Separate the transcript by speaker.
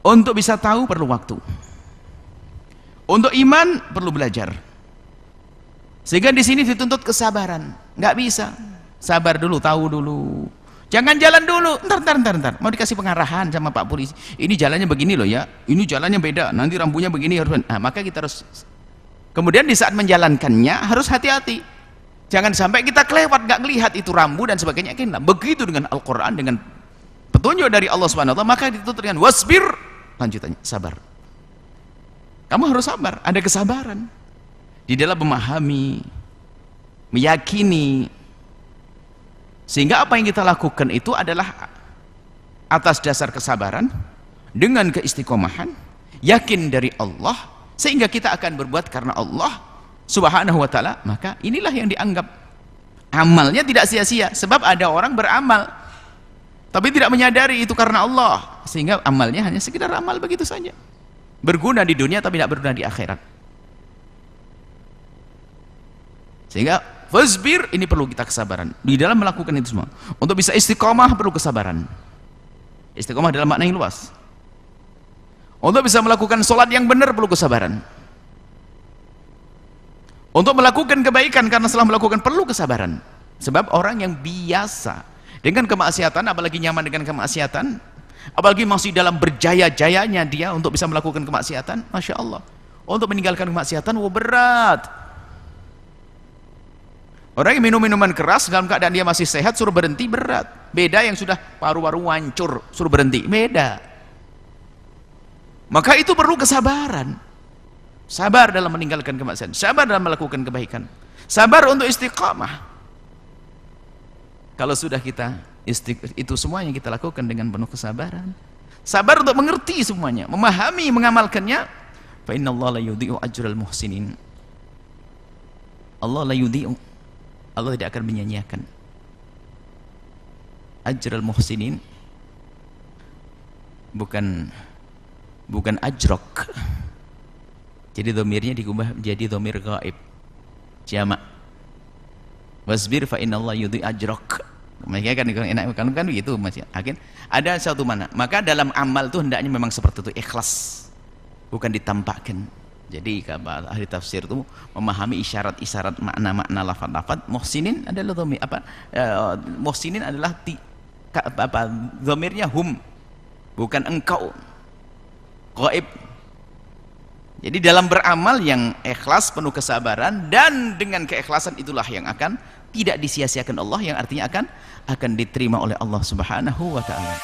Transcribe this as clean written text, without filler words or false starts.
Speaker 1: Untuk bisa tahu perlu waktu. Untuk iman perlu belajar. Sehingga di sini dituntut kesabaran. Nggak bisa. Sabar dulu, tahu dulu. Jangan jalan dulu. Ntar. Mau dikasih pengarahan sama Pak Polisi. Ini jalannya begini loh ya. Ini jalannya beda. Nanti rambunya begini harus. Nah, maka kita harus. Kemudian di saat menjalankannya harus hati-hati. Jangan sampai kita kelewat, nggak melihat itu rambu dan sebagainya. Begitu dengan Al-Quran, dengan petunjuk dari Allah Subhanahu Wa Taala, maka dituntut dengan wasbir. Lanjutannya, sabar. Kamu harus sabar, ada kesabaran di dalam memahami, meyakini, sehingga apa yang kita lakukan itu adalah atas dasar kesabaran dengan keistiqomahan, yakin dari Allah, sehingga kita akan berbuat karena Allah Subhanahu wa Ta'ala. Maka inilah yang dianggap amalnya tidak sia-sia, sebab ada orang beramal tapi tidak menyadari itu karena Allah, sehingga amalnya hanya sekedar amal begitu saja, berguna di dunia tapi tidak berguna di akhirat. Sehingga fasbir, ini perlu kita kesabaran di dalam melakukan itu semua. Untuk bisa istiqomah perlu kesabaran. Istiqomah dalam makna yang luas. Untuk bisa melakukan sholat yang benar perlu kesabaran. Untuk melakukan kebaikan karena setelah melakukan perlu kesabaran. Sebab orang yang biasa dengan kemaksiatan, apalagi nyaman dengan kemaksiatan, apalagi masih dalam berjaya-jayanya dia untuk bisa melakukan kemaksiatan, Masya Allah, untuk meninggalkan kemaksiatan, berat. Orang yang minum minuman keras dalam keadaan dia masih sehat suruh berhenti, berat. Beda yang sudah paru-paru hancur suruh berhenti, beda. Maka itu perlu kesabaran. Sabar dalam meninggalkan kemaksiatan, sabar dalam melakukan kebaikan, sabar untuk istiqamah. Kalau sudah kita itu semuanya kita lakukan dengan penuh kesabaran, sabar untuk mengerti semuanya, memahami, mengamalkannya, fa innallaha la yudhi'u ajral muhsinin. Allah la yudhi'u, Allah tidak akan menyia-nyiakan ajral muhsinin. Bukan ajrok. Jadi dhamirnya diubah menjadi dhamir ghaib, jamak. Wasbir fa innallaha yudhi'u ajrak. Mereka kan enak kan begitu Mas. Akhirnya ada satu mana. Maka dalam amal itu hendaknya memang seperti itu, ikhlas. Bukan ditampakkan. Jadi kalau ahli tafsir itu memahami isyarat-isyarat, makna-makna lafaz-lafaz. Muhsinin adalah dhamir muhsinin adalah dhamirnya hum, bukan engkau. Ghaib. Jadi dalam beramal yang ikhlas, penuh kesabaran, dan dengan keikhlasan itulah yang akan tidak disia-siakan Allah, yang artinya akan diterima oleh Allah Subhanahu wa Ta'ala.